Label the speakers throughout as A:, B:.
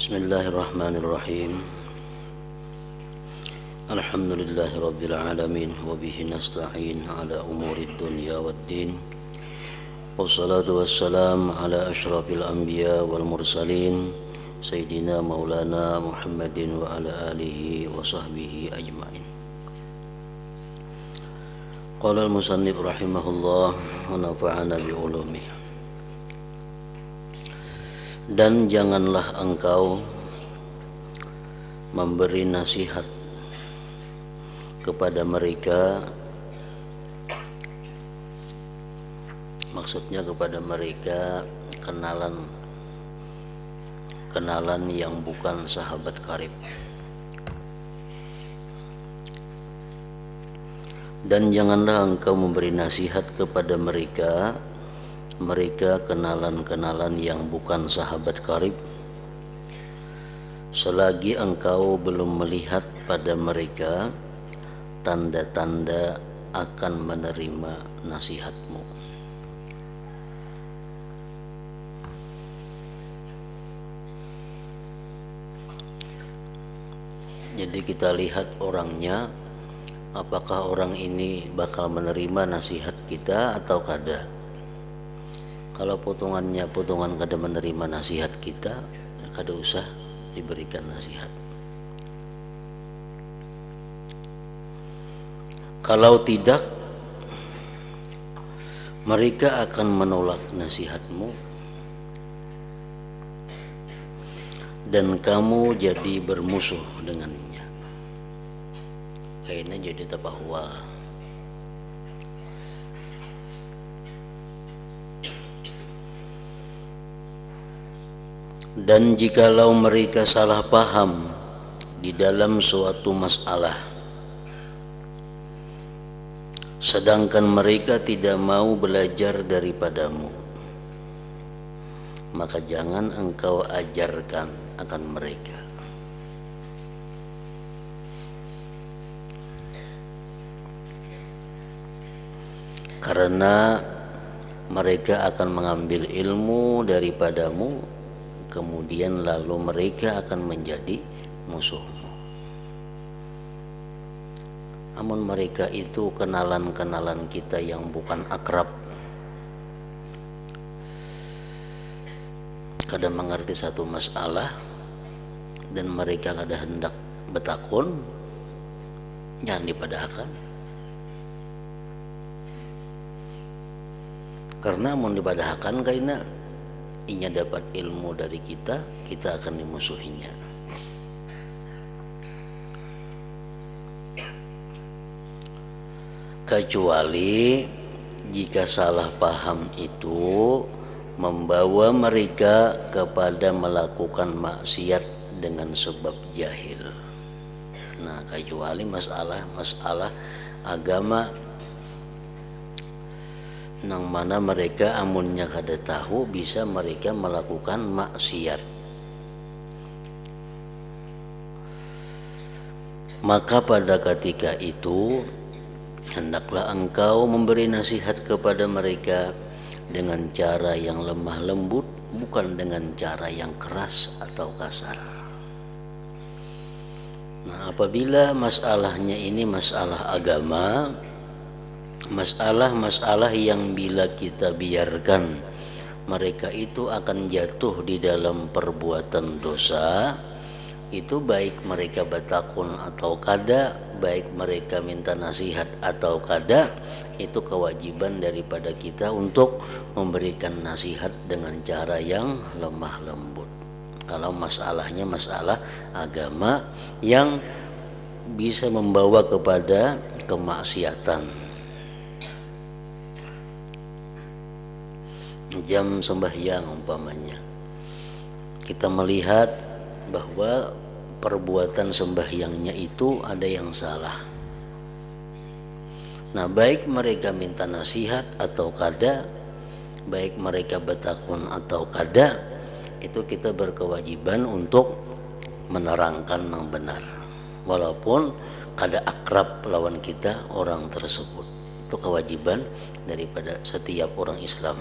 A: Bismillahirrahmanirrahim. Alhamdulillahi rabbil alamin wa bihi nasta'in ala umurid dunya waddin. Wassalatu wassalam ala asyrafil anbiya wal mursalin sayyidina maulana Muhammadin wa ala alihi wa sahbihi ajmain. Qala al-musannif rahimahullah wa nafa'ana bi ulumihi. Dan janganlah engkau memberi nasihat kepada mereka, maksudnya kepada mereka kenalan yang bukan sahabat karib. Dan janganlah engkau memberi nasihat kepada mereka kenalan-kenalan yang bukan sahabat karib, selagi engkau belum melihat pada mereka tanda-tanda akan menerima nasihatmu. Jadi kita lihat orangnya, apakah orang ini bakal menerima nasihat kita atau kada. Kalau potongannya potongan kada menerima nasihat kita, kada usah diberikan nasihat. Kalau tidak, mereka akan menolak nasihatmu dan kamu jadi bermusuh dengannya. Kayaknya jadi tapahwal. Dan jikalau mereka salah paham di dalam suatu masalah, sedangkan mereka tidak mau belajar daripadamu, maka jangan engkau ajarkan akan mereka. Karena mereka akan mengambil ilmu daripadamu, kemudian lalu mereka akan menjadi musuhmu. Namun mereka itu kenalan-kenalan kita yang bukan akrab, kada mengerti satu masalah, dan mereka kada hendak betakun, jangan dipadahkan. Karena mau dipadahkan karena inya dapat ilmu dari kita, kita akan dimusuhinya. Kecuali jika salah paham itu membawa mereka kepada melakukan maksiat dengan sebab jahil. Nah, kecuali masalah agama nang mana mereka amunnya kada tahu bisa mereka melakukan maksiat, maka pada ketika itu hendaklah engkau memberi nasihat kepada mereka dengan cara yang lemah lembut, bukan dengan cara yang keras atau kasar. Nah, apabila masalahnya ini masalah agama, masalah yang bila kita biarkan mereka itu akan jatuh di dalam perbuatan dosa, itu baik mereka bertakun atau kada, baik mereka minta nasihat atau kada, itu kewajiban daripada kita untuk memberikan nasihat dengan cara yang lemah lembut. Kalau masalahnya masalah agama yang bisa membawa kepada kemaksiatan. Jam sembahyang umpamanya, kita melihat bahwa perbuatan sembahyangnya itu ada yang salah. Nah, baik mereka minta nasihat atau kada, baik mereka bertakun atau kada, itu kita berkewajiban untuk menerangkan yang benar, walaupun kada akrab lawan kita orang tersebut. Itu kewajiban daripada setiap orang Islam.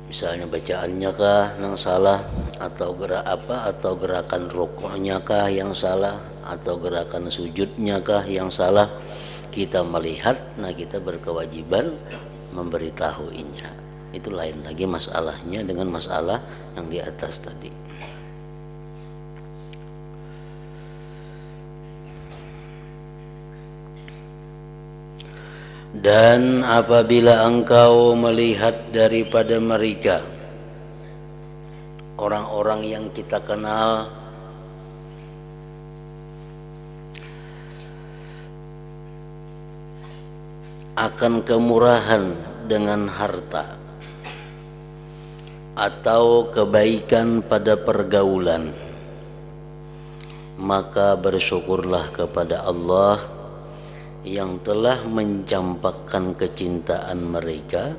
A: Misalnya bacaannya kah yang salah, atau atau gerakan rukuknya kah yang salah, atau gerakan sujudnya kah yang salah, kita melihat, nah kita berkewajiban memberitahuinya. Itu lain lagi masalahnya dengan masalah yang di atas tadi. Dan apabila engkau melihat daripada mereka orang-orang yang kita kenal akan kemurahan dengan harta atau kebaikan pada pergaulan, maka bersyukurlah kepada Allah yang telah mencampakkan kecintaan mereka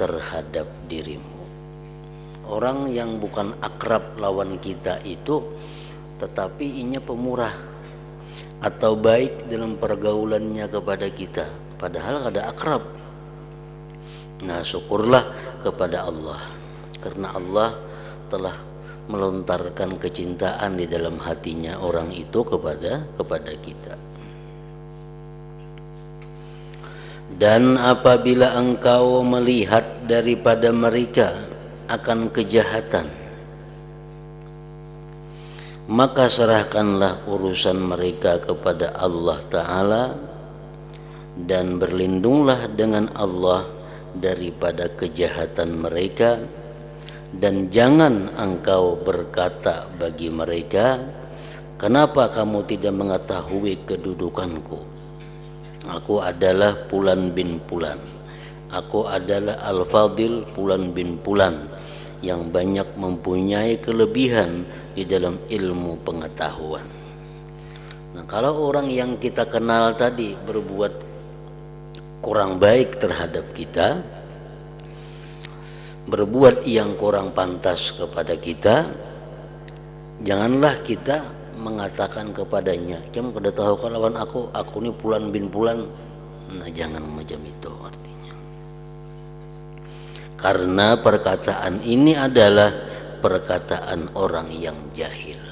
A: terhadap dirimu. Orang yang bukan akrab lawan kita itu, tetapi inya pemurah atau baik dalam pergaulannya kepada kita, padahal ada akrab. Nah, syukurlah kepada Allah, karena Allah telah melontarkan kecintaan di dalam hatinya orang itu kepada kita. Dan apabila engkau melihat daripada mereka akan kejahatan, maka serahkanlah urusan mereka kepada Allah Ta'ala dan berlindunglah dengan Allah daripada kejahatan mereka, dan jangan engkau berkata bagi mereka, kenapa kamu tidak mengetahui kedudukanku? Aku adalah Fulan bin Fulan, aku adalah Al-Fadil Fulan bin Fulan, yang banyak mempunyai kelebihan di dalam ilmu pengetahuan. Nah, kalau orang yang kita kenal tadi berbuat kurang baik terhadap kita, berbuat yang kurang pantas kepada kita, janganlah kita mengatakan kepadanya, kamu sudah tahu kalau aku ini Fulan bin Fulan. Nah, jangan macam itu artinya, karena perkataan ini adalah perkataan orang yang jahil.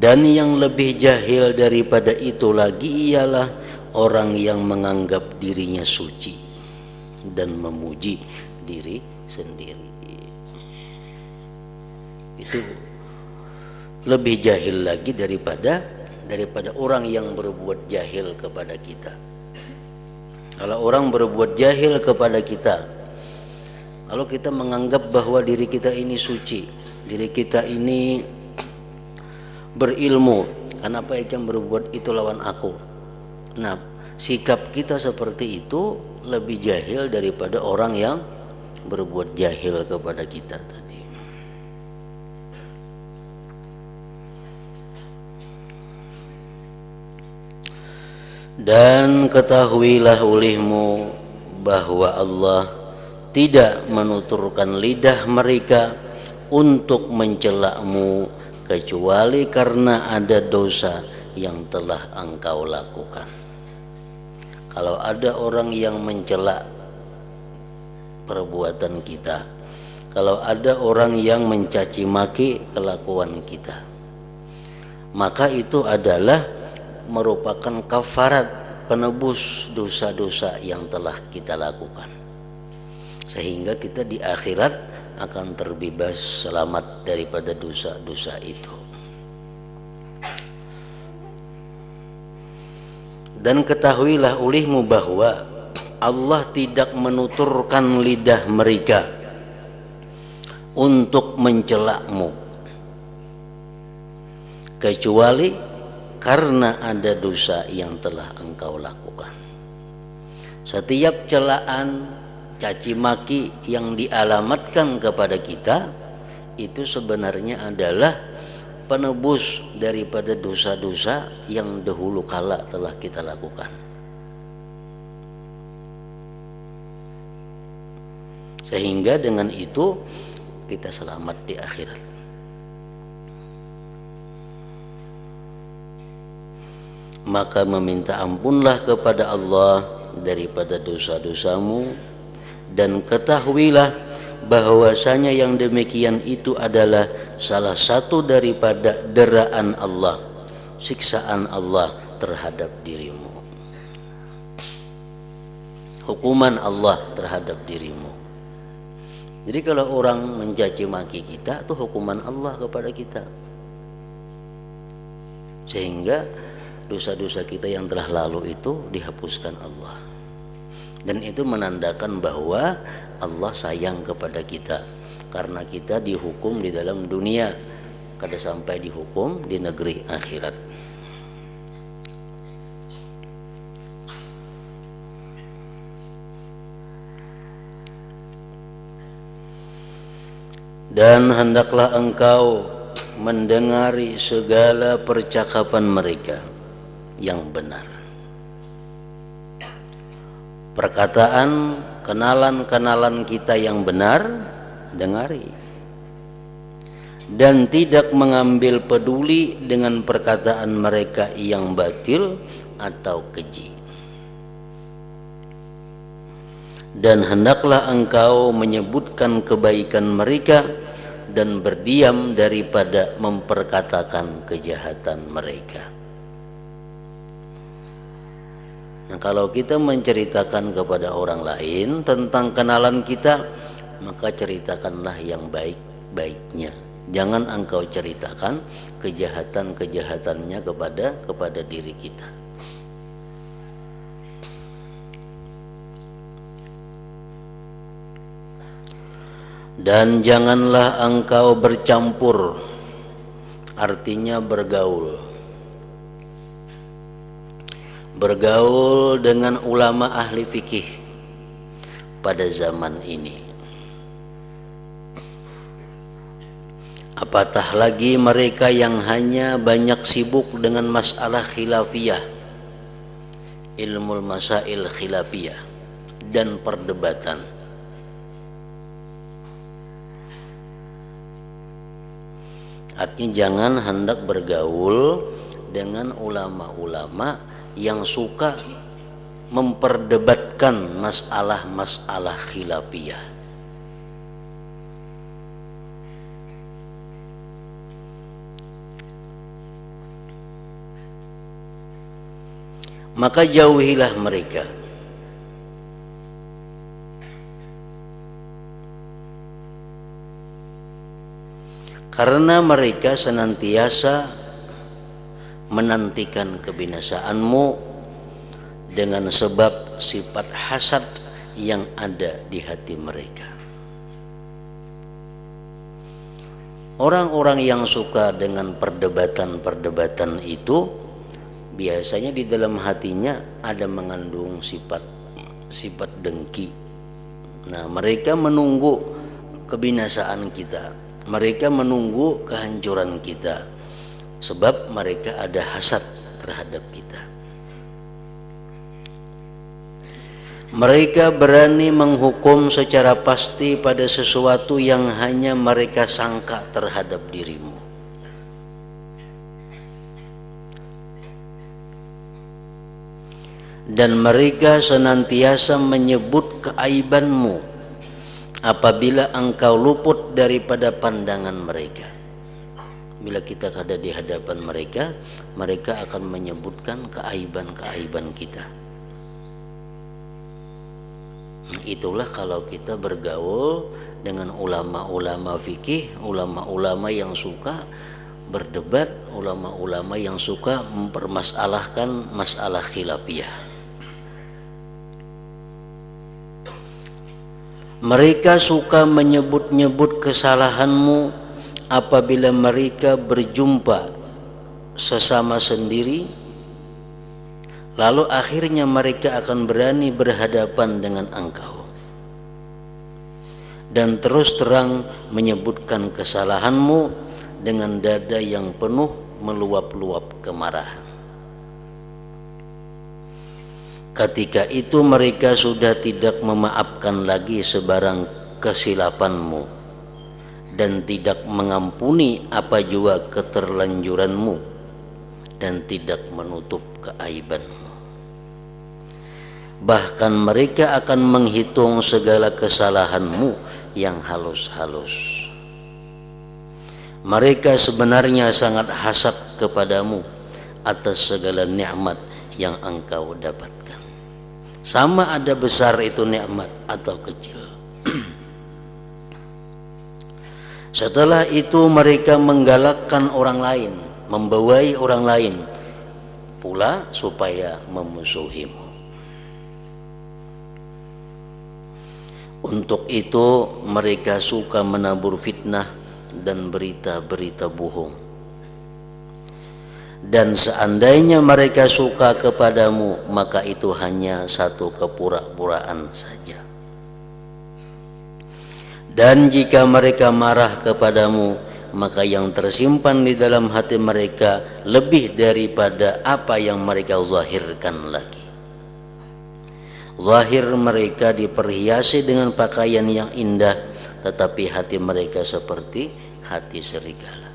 A: Dan yang lebih jahil daripada itu lagi ialah orang yang menganggap dirinya suci dan memuji diri sendiri. Itu lebih jahil lagi daripada orang yang berbuat jahil kepada kita. Kalau orang berbuat jahil kepada kita, lalu kita menganggap bahwa diri kita ini suci, diri kita ini berilmu, kenapa yang berbuat itu lawan aku? Nah, sikap kita seperti itu lebih jahil daripada orang yang berbuat jahil kepada kita tadi. Dan ketahuilah olehmu bahwa Allah tidak menuturkan lidah mereka untuk mencelakmu kecuali karena ada dosa yang telah engkau lakukan. Kalau ada orang yang mencela perbuatan kita, kalau ada orang yang mencaci maki kelakuan kita, maka itu adalah merupakan kafarat penebus dosa-dosa yang telah kita lakukan, sehingga kita di akhirat akan terbebas selamat daripada dosa-dosa itu. Dan ketahuilah olehmu bahwa Allah tidak menuturkan lidah mereka untuk mencelakmu kecuali karena ada dosa yang telah engkau lakukan. Setiap celaan, caci maki yang dialamatkan kepada kita itu sebenarnya adalah penebus daripada dosa-dosa yang dahulu kala telah kita lakukan, sehingga dengan itu kita selamat di akhirat. Maka meminta ampunlah kepada Allah daripada dosa-dosamu, dan ketahuilah bahwasanya yang demikian itu adalah salah satu daripada deraan Allah, siksaan Allah terhadap dirimu, hukuman Allah terhadap dirimu. Jadi kalau orang mencaci maki kita, itu hukuman Allah kepada kita, sehingga dosa-dosa kita yang telah lalu itu dihapuskan Allah. Dan itu menandakan bahwa Allah sayang kepada kita, karena kita dihukum di dalam dunia, kada sampai dihukum di negeri akhirat. Dan hendaklah engkau mendengari segala percakapan mereka yang benar. Perkataan kenalan-kenalan kita yang benar, dengari. Dan tidak mengambil peduli dengan perkataan mereka yang batil atau keji. Dan hendaklah engkau menyebutkan kebaikan mereka dan berdiam daripada memperkatakan kejahatan mereka. Nah, kalau kita menceritakan kepada orang lain tentang kenalan kita, maka ceritakanlah yang baik-baiknya. Jangan engkau ceritakan kejahatan-kejahatannya kepada diri kita. Dan janganlah engkau bercampur, artinya bergaul dengan ulama ahli fikih pada zaman ini. Apatah lagi mereka yang hanya banyak sibuk dengan masalah khilafiyah, ilmu masail khilafiyah dan perdebatan. Artinya jangan hendak bergaul dengan ulama-ulama yang suka memperdebatkan masalah-masalah khilafiyah. Maka jauhilah mereka. Karena mereka senantiasa menantikan kebinasaanmu dengan sebab sifat hasad yang ada di hati mereka. Orang-orang yang suka dengan perdebatan-perdebatan itu biasanya di dalam hatinya ada mengandung sifat dengki. Nah, mereka menunggu kebinasaan kita. Mereka menunggu kehancuran kita, sebab mereka ada hasad terhadap kita. Mereka berani menghukum secara pasti pada sesuatu yang hanya mereka sangka terhadap dirimu. Dan mereka senantiasa menyebut keaibanmu apabila engkau luput daripada pandangan mereka. Bila kita ada di hadapan mereka, mereka akan menyebutkan keaiban-keaiban kita. Itulah kalau kita bergaul dengan ulama-ulama fikih, ulama-ulama yang suka berdebat, ulama-ulama yang suka mempermasalahkan masalah khilafiyah. Mereka suka menyebut-nyebut kesalahanmu apabila mereka berjumpa sesama sendiri, lalu akhirnya mereka akan berani berhadapan dengan engkau dan terus terang menyebutkan kesalahanmu dengan dada yang penuh meluap-luap kemarahan. Ketika itu mereka sudah tidak memaafkan lagi sebarang kesilapanmu dan tidak mengampuni apa jua keterlanjuranmu dan tidak menutup keaibanmu. Bahkan mereka akan menghitung segala kesalahanmu yang halus-halus. Mereka sebenarnya sangat hasad kepadamu atas segala nikmat yang engkau dapatkan, sama ada besar itu nikmat atau kecil. Setelah itu mereka menggalakkan orang lain, membawai orang lain pula supaya memusuhimu. Untuk itu mereka suka menabur fitnah dan berita-berita bohong. Dan seandainya mereka suka kepadamu, maka itu hanya satu kepura-puraan saja. Dan jika mereka marah kepadamu, maka yang tersimpan di dalam hati mereka lebih daripada apa yang mereka zahirkan lagi. Zahir mereka diperhiasi dengan pakaian yang indah, tetapi hati mereka seperti hati serigala.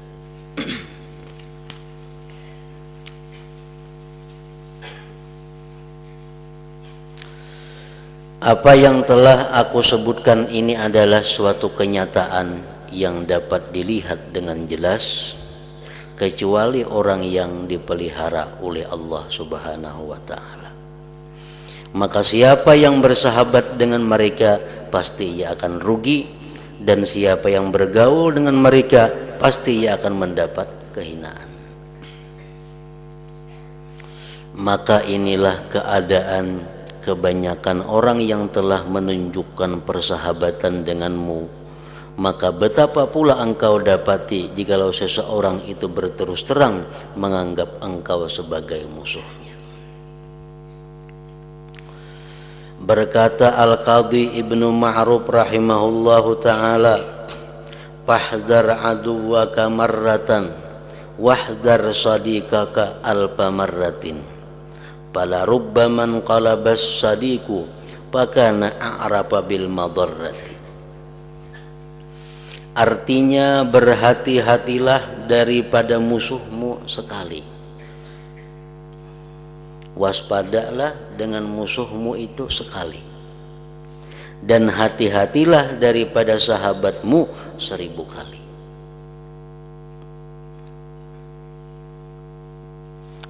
A: Apa yang telah aku sebutkan ini adalah suatu kenyataan yang dapat dilihat dengan jelas kecuali orang yang dipelihara oleh Allah Subhanahu wa Ta'ala. Maka siapa yang bersahabat dengan mereka pasti ia akan rugi, dan siapa yang bergaul dengan mereka pasti ia akan mendapat kehinaan. Maka inilah keadaan kebanyakan orang yang telah menunjukkan persahabatan denganmu. Maka betapa pula engkau dapati jikalau seseorang itu berterus terang menganggap engkau sebagai musuhnya. Berkata Al-Qadhi Ibnu Ma'ruf rahimahullahu ta'ala, fahdhar aduwaka marratan wahdhar sadiqaka alfa marratin, fala rubbaman qalabas sadiqu fakana a'rafa bil madarrati. Artinya berhati-hatilah daripada musuhmu sekali, waspadalah dengan musuhmu itu sekali, dan hati-hatilah daripada sahabatmu 1000 kali.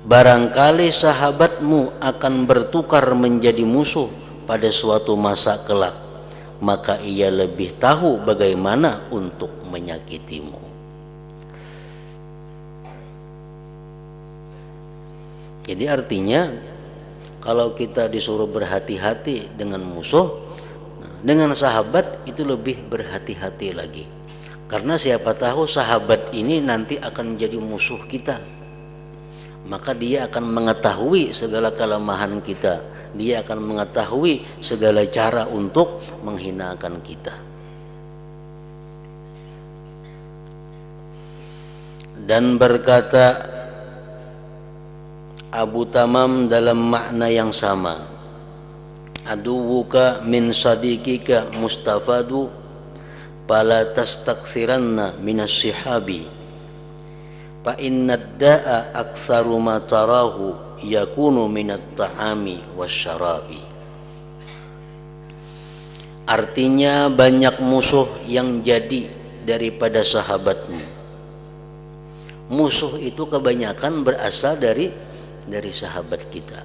A: Barangkali sahabatmu akan bertukar menjadi musuh pada suatu masa kelak, maka ia lebih tahu bagaimana untuk menyakitimu. Jadi artinya kalau kita disuruh berhati-hati dengan musuh, dengan sahabat itu lebih berhati-hati lagi. Karena siapa tahu sahabat ini nanti akan menjadi musuh kita. Maka dia akan mengetahui segala kelemahan kita. Dia akan mengetahui segala cara untuk menghinakan kita. Dan berkata Abu Tamam dalam makna yang sama, aduwuka min sadiqika mustafadu fala tastakthiranna minas sihabi fa innad da'a aktsaru ma tarahu yakunu minat ta'ami wasyarabi. Artinya banyak musuh yang jadi daripada sahabatmu. Musuh itu kebanyakan berasal dari sahabat kita.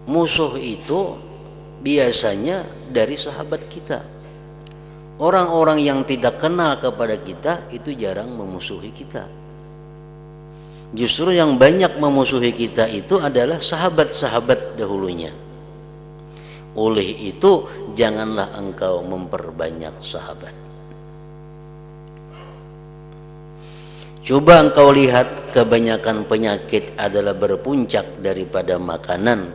A: Musuh itu biasanya dari sahabat kita. Orang-orang yang tidak kenal kepada kita itu jarang memusuhi kita. Justru yang banyak memusuhi kita itu adalah sahabat-sahabat dahulunya. Oleh itu janganlah engkau memperbanyak sahabat. Coba engkau lihat, kebanyakan penyakit adalah berpuncak daripada makanan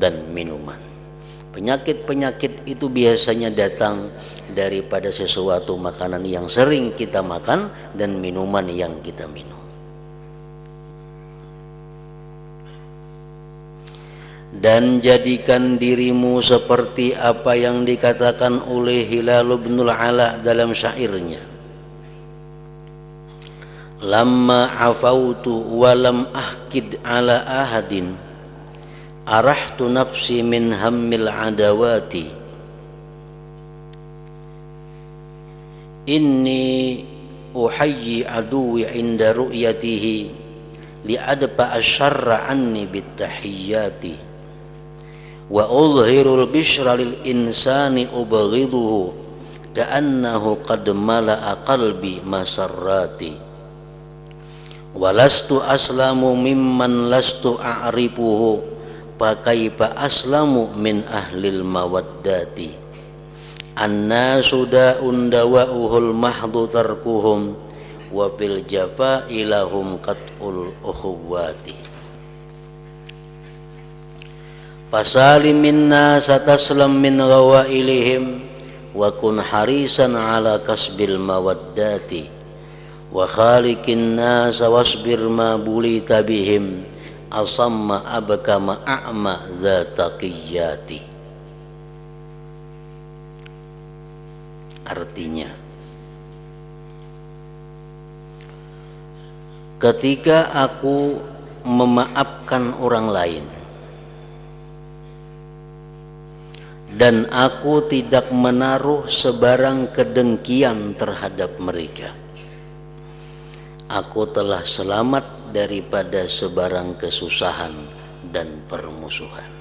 A: dan minuman. Penyakit-penyakit itu biasanya datang daripada sesuatu makanan yang sering kita makan dan minuman yang kita minum. Dan jadikan dirimu seperti apa yang dikatakan oleh Hilal bin Ala dalam syairnya, lamma afautu walam ahkid ala ahadin arahtu nafsi min hammil adawati, inni uhayyi aduwi inda ru'yatihi li'adfa asyarra anni bittahiyyati wa udhirul bishra lil insani ubghiduhu ka'annahu qad mala'a qalbi masarrati walastu aslamu mimman lastu a'rifuhu fakaifa aslamu min ahlil mawaddati annasu da'un dawa'uhul mahdhu tarkuhum wa fil jafa'i lahum qat'ul ukhuwati fasalim minna sataslam min ghawailihim wa kun harisan ala kasbil mawaddati wa khaliqin nasa wasbir ma bulita bihim asamma abkama a'ma zataqiyati. Artinya, ketika aku memaafkan orang lain dan aku tidak menaruh sebarang kedengkian terhadap mereka, aku telah selamat daripada sebarang kesusahan dan permusuhan.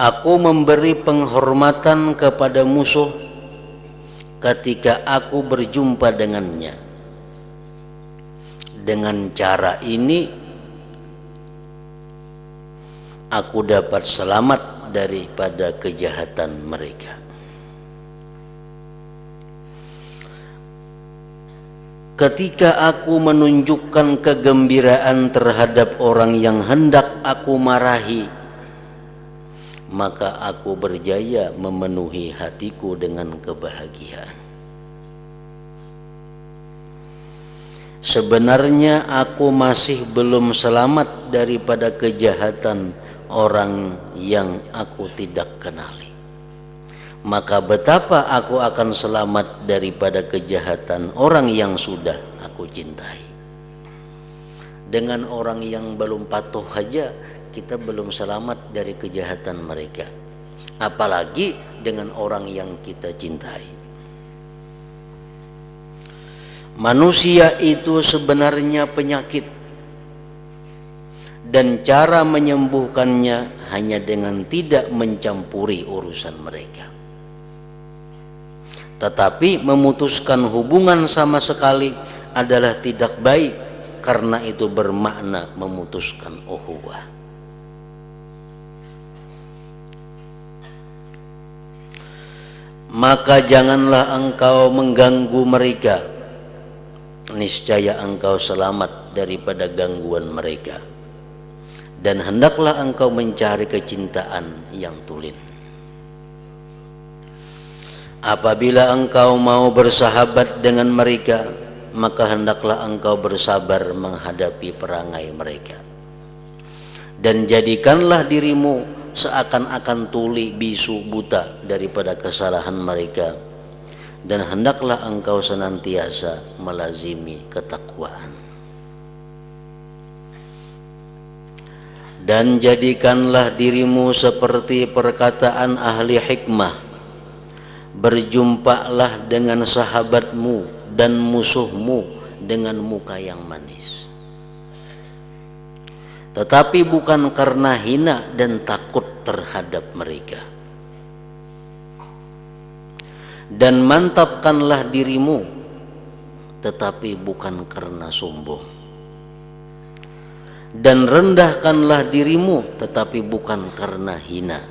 A: Aku memberi penghormatan kepada musuh ketika aku berjumpa dengannya. Dengan cara ini aku dapat selamat daripada kejahatan mereka. Ketika aku menunjukkan kegembiraan terhadap orang yang hendak aku marahi, maka aku berjaya memenuhi hatiku dengan kebahagiaan. Sebenarnya aku masih belum selamat daripada kejahatan orang yang aku tidak kenali. Maka betapa aku akan selamat daripada kejahatan orang yang sudah aku cintai. Dengan orang yang belum patuh saja kita belum selamat dari kejahatan mereka, apalagi dengan orang yang kita cintai. Manusia itu sebenarnya penyakit, dan cara menyembuhkannya hanya dengan tidak mencampuri urusan mereka. Tetapi memutuskan hubungan sama sekali adalah tidak baik, karena itu bermakna memutuskan ukhuwah. Maka janganlah engkau mengganggu mereka, niscaya engkau selamat daripada gangguan mereka, dan hendaklah engkau mencari kecintaan yang tulen. Apabila engkau mau bersahabat dengan mereka, maka hendaklah engkau bersabar menghadapi perangai mereka, dan jadikanlah dirimu seakan-akan tuli, bisu, buta daripada kesalahan mereka, dan hendaklah engkau senantiasa melazimi ketakwaan. Dan jadikanlah dirimu seperti perkataan ahli hikmah, berjumpalah dengan sahabatmu dan musuhmu dengan muka yang manis, tetapi bukan karena hina dan takut terhadap mereka. Dan mantapkanlah dirimu, tetapi bukan karena sombong. Dan rendahkanlah dirimu, tetapi bukan karena hina.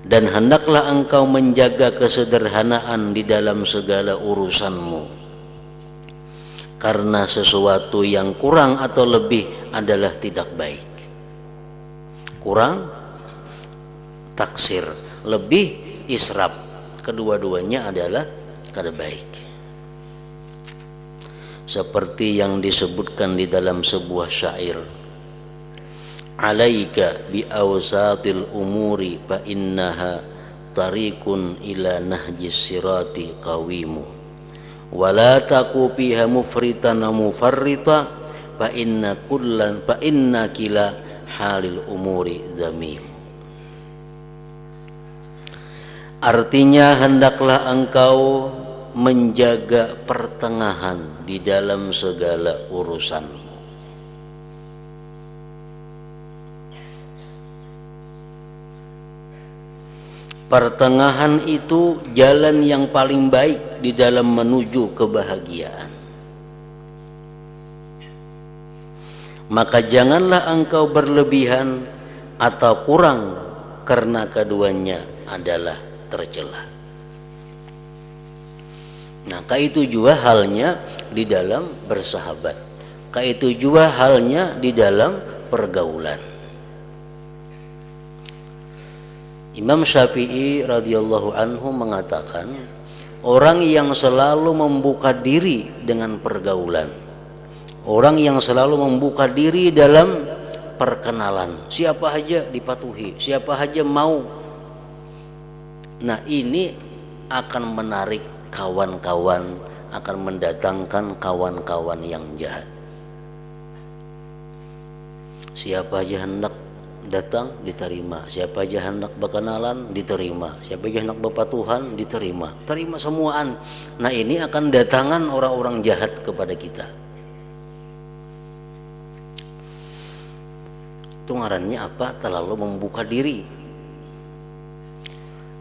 A: Dan hendaklah engkau menjaga kesederhanaan di dalam segala urusanmu, karena sesuatu yang kurang atau lebih adalah tidak baik. Kurang taksir, lebih israf, kedua-duanya adalah kada baik. Seperti yang disebutkan di dalam sebuah syair, alaika bi awsatil umuri fa innaha tariqun ila nahjis sirati qawimu wala taku fiha mufritan mufarrita fa inna kila halil umuri zamim. Artinya hendaklah engkau menjaga pertengahan di dalam segala urusanmu. Pertengahan itu jalan yang paling baik di dalam menuju kebahagiaan. Maka janganlah engkau berlebihan atau kurang, karena keduanya adalah tercela. Nah, itu juga halnya di dalam bersahabat. Itu juga halnya di dalam pergaulan. Imam Syafi'i radhiyallahu anhu mengatakan, orang yang selalu membuka diri dengan pergaulan, orang yang selalu membuka diri dalam perkenalan, siapa aja dipatuhi, siapa aja mau. Nah, ini akan menarik kawan-kawan, akan mendatangkan kawan-kawan yang jahat. Siapa aja hendak datang diterima, siapa aja hendak berkenalan diterima, siapa aja hendak berpatuhan diterima, terima semuaan. Nah, ini akan datangan orang-orang jahat kepada kita. Itu ngarannya apa? Terlalu membuka diri.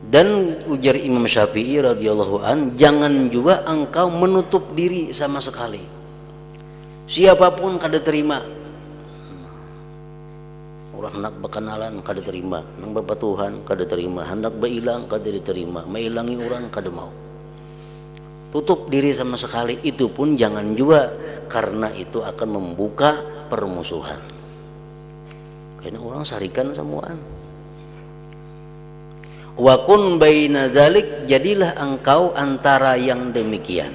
A: Dan ujar Imam Syafi'i radhiyallahu an, jangan juga engkau menutup diri sama sekali. Siapapun kada terima. Orang hendak berkenalan kada terima, hendak berpatuhan kada terima, hendak berilang kada diterima, mailangi orang kada mau. Tutup diri sama sekali, itu pun jangan juga, karena itu akan membuka permusuhan. Karena orang sarikan semuaan. Wa kun baina dzalik, jadilah engkau antara yang demikian.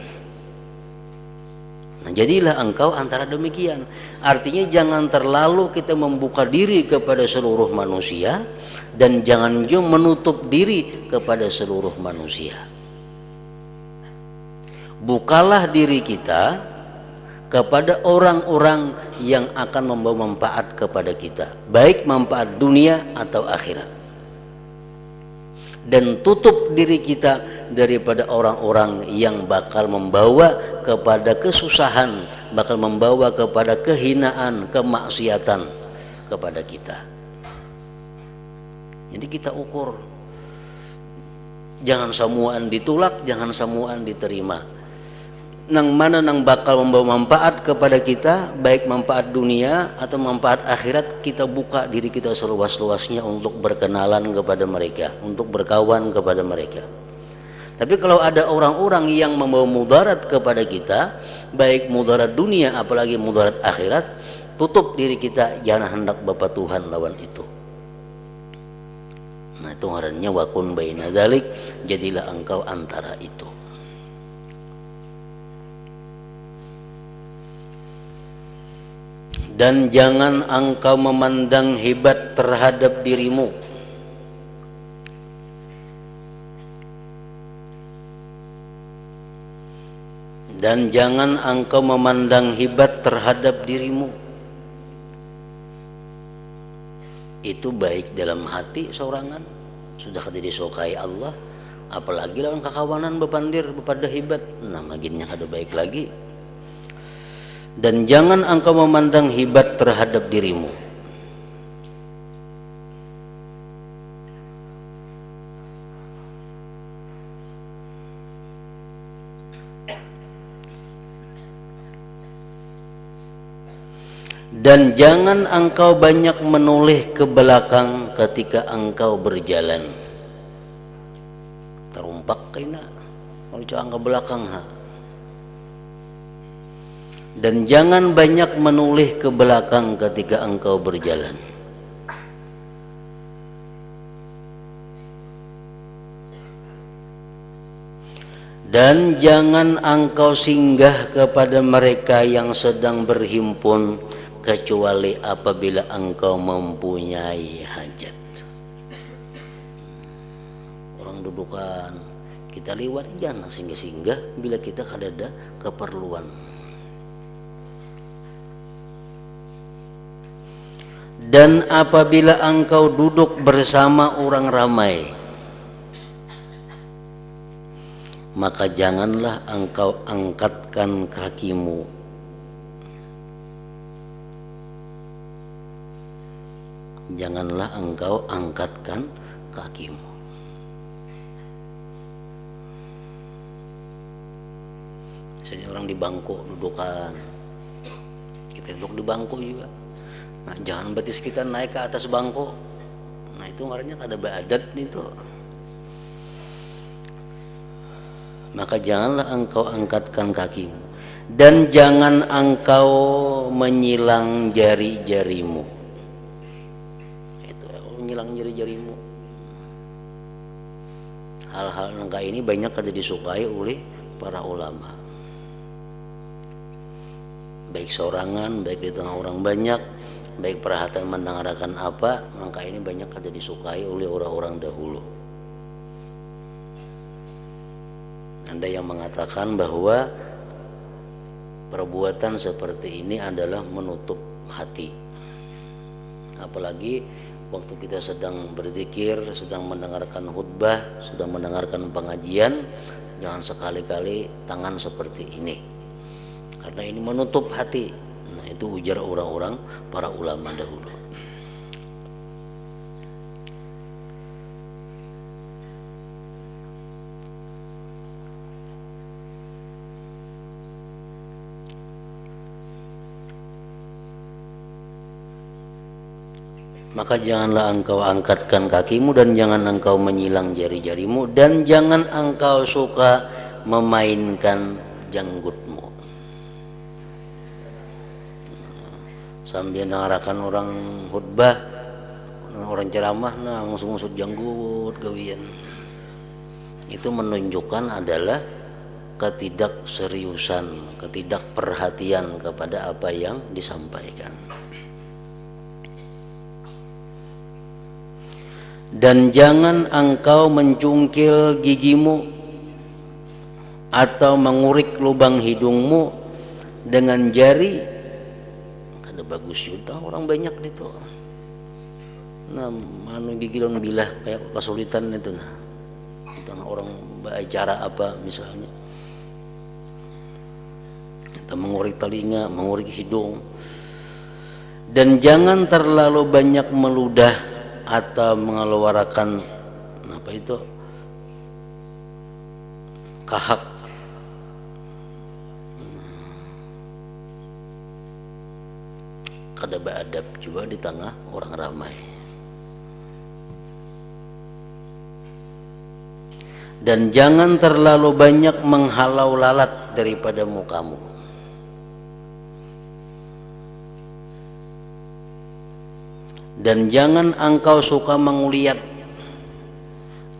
A: Nah, jadilah engkau antara demikian. Artinya jangan terlalu kita membuka diri kepada seluruh manusia, dan jangan juga menutup diri kepada seluruh manusia. Bukalah diri kita kepada orang-orang yang akan membawa manfaat kepada kita, baik manfaat dunia atau akhirat. Dan tutup diri kita daripada orang-orang yang bakal membawa kepada kesusahan, bakal membawa kepada kehinaan, kemaksiatan kepada kita. Jadi kita ukur, jangan semuaan ditolak, jangan semuaan diterima. Nang mana nang bakal membawa manfaat kepada kita, baik manfaat dunia atau manfaat akhirat, kita buka diri kita seluas-luasnya untuk berkenalan kepada mereka, untuk berkawan kepada mereka. Tapi kalau ada orang-orang yang membawa mudarat kepada kita, baik mudarat dunia apalagi mudarat akhirat, tutup diri kita, jangan hendak bapak Tuhan lawan itu. Nah, itu ngarannya wakun baina dzalik, jadilah engkau antara itu. Dan jangan engkau memandang hebat terhadap dirimu. Dan jangan engkau memandang hebat terhadap dirimu. Itu baik dalam hati seorangan, sudah kada disukai Allah, apalagi lawan kakawanan bepandir bepada hebat, nah maginnya kada baik lagi. Dan jangan engkau memandang hebat terhadap dirimu. Dan jangan engkau banyak menoleh ke belakang ketika engkau berjalan. Terumpak kena, kalau jangan ke belakang ha. Dan jangan banyak menoleh ke belakang ketika engkau berjalan. Dan jangan engkau singgah kepada mereka yang sedang berhimpun, kecuali apabila engkau mempunyai hajat. orang dudukan, kita lewat jangan singgah-singgah bila kita ada keperluan. Dan apabila engkau duduk bersama orang ramai, maka janganlah engkau angkatkan kakimu janganlah engkau angkatkan kakimu. Misalnya orang di bangku dudukan, kita duduk di bangku juga. Nah, jangan batis kita naik ke atas bangku. Nah, itu ngarannya kada baadat itu. Maka janganlah engkau angkatkan kakimu, dan jangan engkau menyilang jari-jarimu. Itu menyilang jari-jarimu. Hal-hal nangka ini banyak kada disukai oleh para ulama. Baik sorangan, baik di tengah orang banyak, baik perhatian mendengarkan apa, nangka ini banyak kada disukai oleh orang-orang dahulu. Ada yang mengatakan bahwa perbuatan seperti ini adalah menutup hati. Apalagi waktu kita sedang berzikir, sedang mendengarkan khutbah, sedang mendengarkan pengajian, jangan sekali-kali tangan seperti ini, karena ini menutup hati. Nah, itu ujar orang-orang para ulama dahulu. Maka janganlah engkau angkatkan kakimu, dan jangan engkau menyilang jari-jarimu, dan jangan engkau suka memainkan janggutmu. Sambil mendengarkan orang khutbah, orang ceramah, nah ngusut-ngusut janggut gawian. Itu menunjukkan adalah ketidakseriusan, ketidakperhatian kepada apa yang disampaikan. Dan jangan engkau mencungkil gigimu atau mengurik lubang hidungmu dengan jari. Kada bagus juga orang banyak itu. Nah, manu gigi don bilah kayak kesulitan itu nah. Tengah orang beracara apa misalnya. Atau mengurik telinga, mengurik hidung. Dan jangan terlalu banyak meludah atau mengeluarkan apa itu kahak. Kada beadab juga di tengah orang ramai. Dan jangan terlalu banyak menghalau lalat daripada mukamu. Dan jangan engkau suka menguliat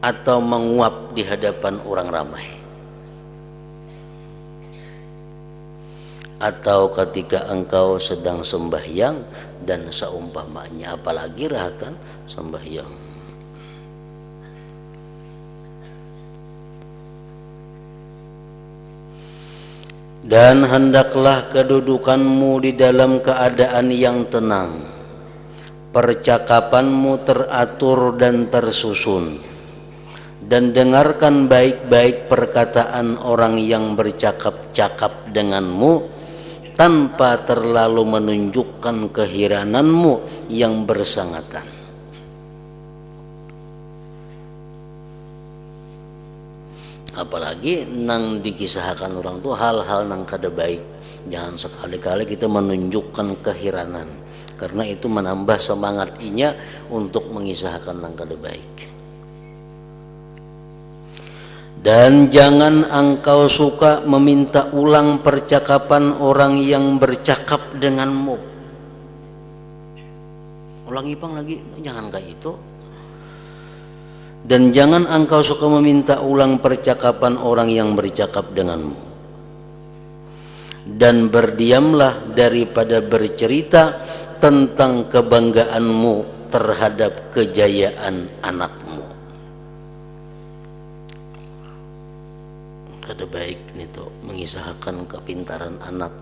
A: atau menguap di hadapan orang ramai, atau ketika engkau sedang sembahyang dan seumpamanya, apalagi rahatan sembahyang. Dan hendaklah kedudukanmu di dalam keadaan yang tenang, percakapanmu teratur dan tersusun, dan dengarkan baik-baik perkataan orang yang bercakap-cakap denganmu tanpa terlalu menunjukkan keherananmu yang bersangatan. Apalagi nang dikisahkan orang tuh hal-hal nang kada baik, jangan sekali-kali kita menunjukkan keheranan, karena itu menambah semangat inya untuk mengisahkan yang kada baik. Dan jangan engkau suka meminta ulang percakapan orang yang bercakap denganmu. Ulang ipang lagi, jangan kayak itu. Dan jangan engkau suka meminta ulang percakapan orang yang bercakap denganmu. Dan berdiamlah daripada bercerita tentang kebanggaanmu terhadap kejayaan anakmu. ada baik itu mengisahkan kepintaran anak,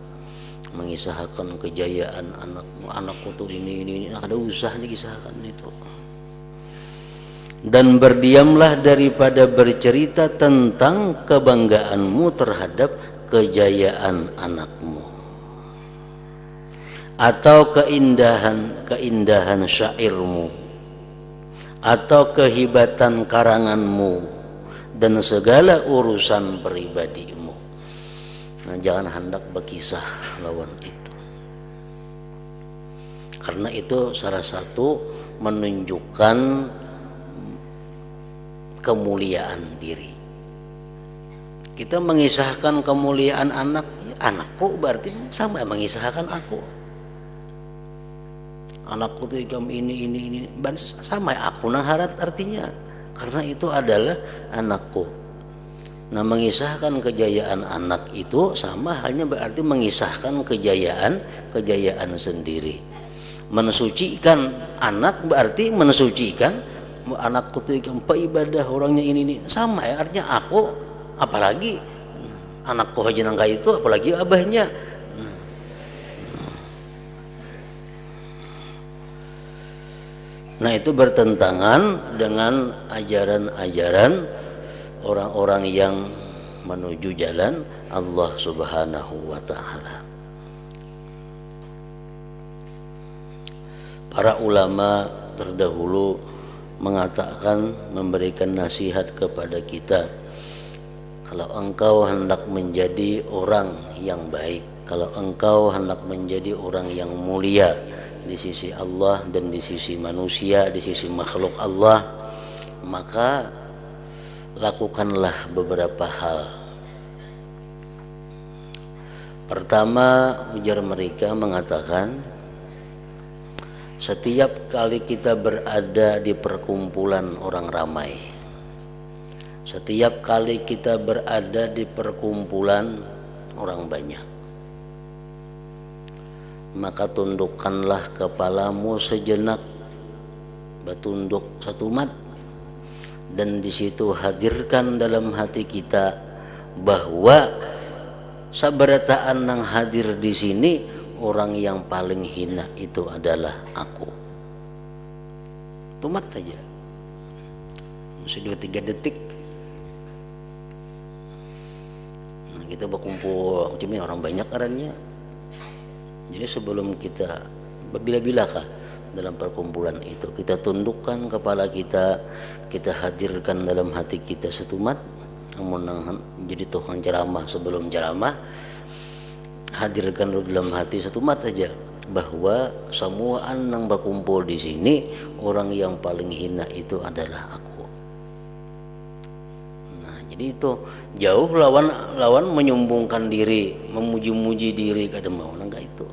A: mengisahkan kejayaan anakku tuh ini ada usah dikisahkan itu. Dan berdiamlah daripada bercerita tentang kebanggaanmu terhadap kejayaan anakmu atau keindahan syairmu atau kehebatan karanganmu dan segala urusan pribadimu. Nah, jangan hendak berkisah lawan itu, karena itu salah satu menunjukkan kemuliaan diri. Kita mengisahkan kemuliaan anakku berarti sama mengisahkan aku. Anakku tuh ini sama aku nangharat artinya, karena itu adalah anakku. Nah, mengisahkan kejayaan anak itu sama halnya berarti mengisahkan kejayaan sendiri. Mensucikan anak berarti mensucikan anakku tuh ibadah orangnya ini sama ya, artinya aku, apalagi anakku haji nangka itu apalagi abahnya. Nah, itu bertentangan dengan ajaran-ajaran orang-orang yang menuju jalan Allah Subhanahu wa ta'ala. Para ulama terdahulu mengatakan, memberikan nasihat kepada kita, kalau engkau hendak menjadi orang yang baik, kalau engkau hendak menjadi orang yang mulia di sisi Allah dan di sisi manusia, di sisi makhluk Allah, maka lakukanlah beberapa hal. Pertama, ujar mereka mengatakan, setiap kali kita berada di perkumpulan orang ramai, setiap kali kita berada di perkumpulan orang banyak, maka tundukkanlah kepalamu sejenak, bertunduk satu mat, dan di situ hadirkan dalam hati kita bahwa sabarataan nang hadir di sini orang yang paling hina itu adalah aku. Tumat aja, masih 2-3 detik. Nah, kita berkumpul, cuma orang banyak arannya. Jadi sebelum kita bila-bilakah dalam perkumpulan itu, kita tundukkan kepala kita, kita hadirkan dalam hati kita satu mat. Amun jadi tukang ceramah, sebelum ceramah hadirkan dalam hati satu mat aja bahwa semua yang berkumpul di sini orang yang paling hina itu adalah aku. Nah, jadi itu jauh lawan menyombongkan diri, memuji-muji diri kada mau enggak itu.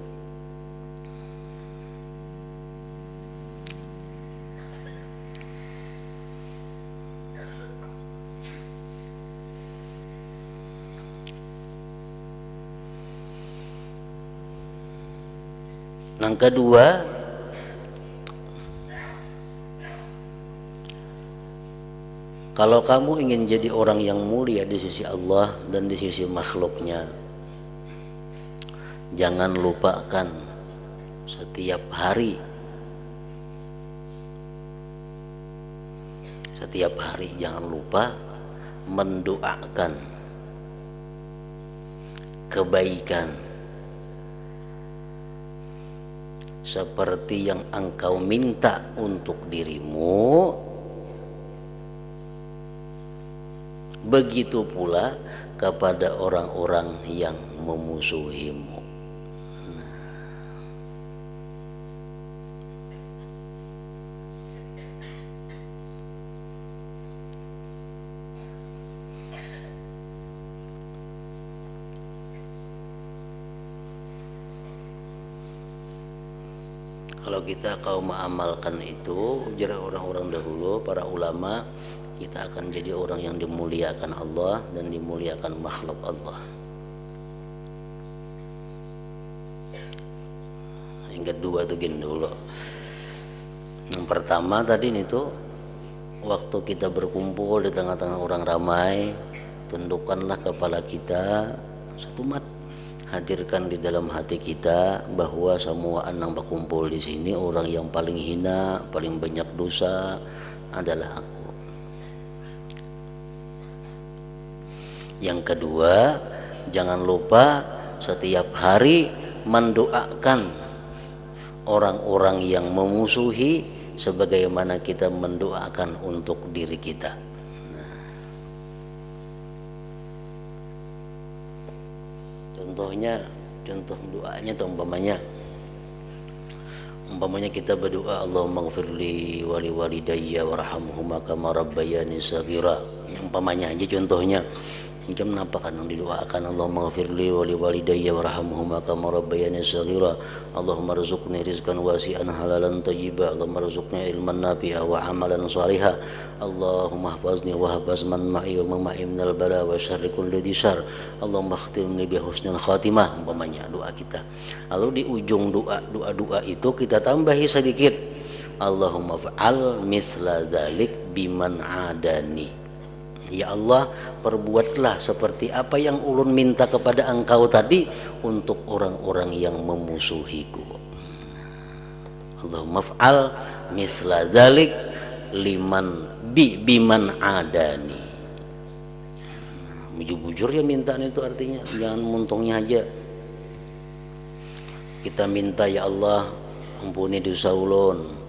A: Yang kedua, kalau kamu ingin jadi orang yang mulia di sisi Allah dan di sisi makhluknya, jangan lupakan setiap hari jangan lupa mendoakan kebaikan seperti yang engkau minta untuk dirimu, begitu pula kepada orang-orang yang memusuhimu. Kalau kita mengamalkan itu, ujar orang-orang dahulu, para ulama, kita akan jadi orang yang dimuliakan Allah dan dimuliakan makhluk Allah. Yang kedua itu gini dulu. Yang pertama tadi itu, waktu kita berkumpul di tengah-tengah orang ramai, tundukkanlah kepala kita satu mat, hadirkan di dalam hati kita bahwa semua anak berkumpul di sini orang yang paling hina, paling banyak dosa adalah aku. Yang kedua, jangan lupa setiap hari mendoakan orang-orang yang memusuhi sebagaimana kita mendoakan untuk diri kita. Contoh doanya atau umpamanya kita berdoa, Allahumma ghfirli wa liwalidayya warhamhuma kama rabbayani shaghira. Umpamanya aja contohnya. Macam apa kan yang didoakan, Allahumma ghfirli wa liwalidayya warhamhuma kama rabbayani shaghira. Allahumma rzuqni rizqan wasi'an halalan thayyiba. Allahumma rzuqni ilman nafi'a wa amalan shaliha. Allahumma hafadzni wa hafaz man ma'i wa ma'i minal bala wa syarri kulli dzar. Allahumma khtimni bi husnil khatimah. Umpamanya doa kita. Lalu di ujung doa itu kita tambahi sedikit, Allahumma fa'al misla dzalik biman adani. Ya Allah, perbuatlah seperti apa yang ulun minta kepada engkau tadi untuk orang-orang yang memusuhiku. Allahumma fa'al misla dzalik biman adani. Bujur-bujur ya mintaan itu artinya, jangan muntungnya aja. Kita minta, ya Allah, ampuni dosa ulun,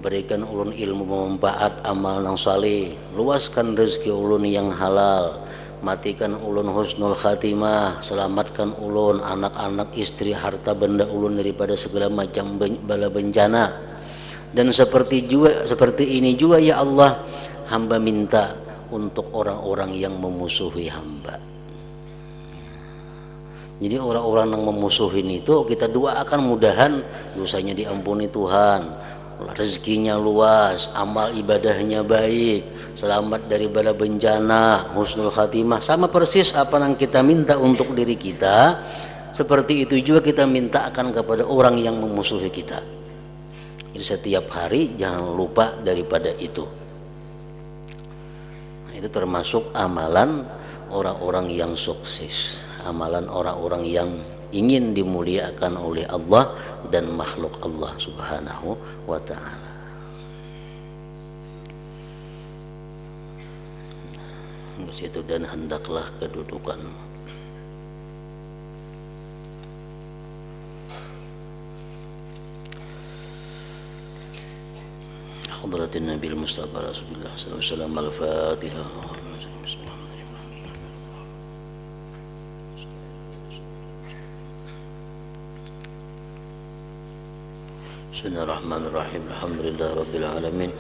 A: berikan ulun ilmu bermanfaat, amal yang saleh, luaskan rezeki ulun yang halal, matikan ulun husnul khatimah, selamatkan ulun, anak-anak, istri, harta benda ulun daripada segala macam bala bencana. Dan seperti ini juga ya Allah, hamba minta untuk orang-orang yang memusuhi hamba. Jadi orang-orang yang memusuhin itu kita doakan mudahan dosanya diampuni Tuhan, rezekinya luas, amal ibadahnya baik, selamat dari bala bencana, husnul khatimah. Sama persis apa yang kita minta untuk diri kita, seperti itu juga kita minta akan kepada orang yang memusuhi kita. Jadi setiap hari jangan lupa daripada itu. Nah, itu termasuk amalan orang-orang yang sukses, amalan orang-orang yang ingin dimuliakan oleh Allah dan makhluk Allah Subhanahu wa ta'ala. Begitu, dan hendaklah kedudukanmu. Hadratin Nabi Mustafa Rasulullah sallallahu alaihi wasallam. Al-Fatihah. Bismillahirrahmanirrahim. Alhamdulillah rabbil alamin.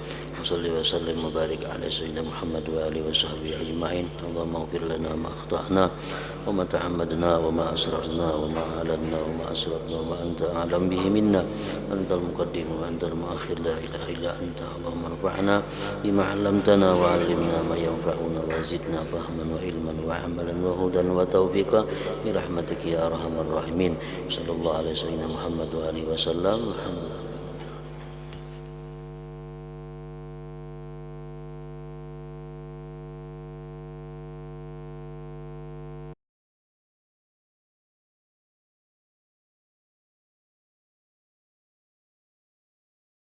A: Wassalli wa sallim wa barik ala sayyidina Muhammad wa alihi wa sahbihi ajma'in. Allahumma ighfir lana ma akhta'na wa ma ta'ammadna wa ma asrafna wa ma a'lanna wa ma asrafna wa ma anta a'lam bihi minna. Antal muqaddim wa antal muakhir, la ilaha illa anta. Allahumma anfa'na bima 'allamtana wa 'allimna ma yanfa'una wa zidna fahman wa ilman wa 'amalan wa hudan wa taufiqa bi rahmatika ya arhamar rahimin. Sallallahu alaihi wasallam Muhammad wa alihi wasallam. Alhamdulillah.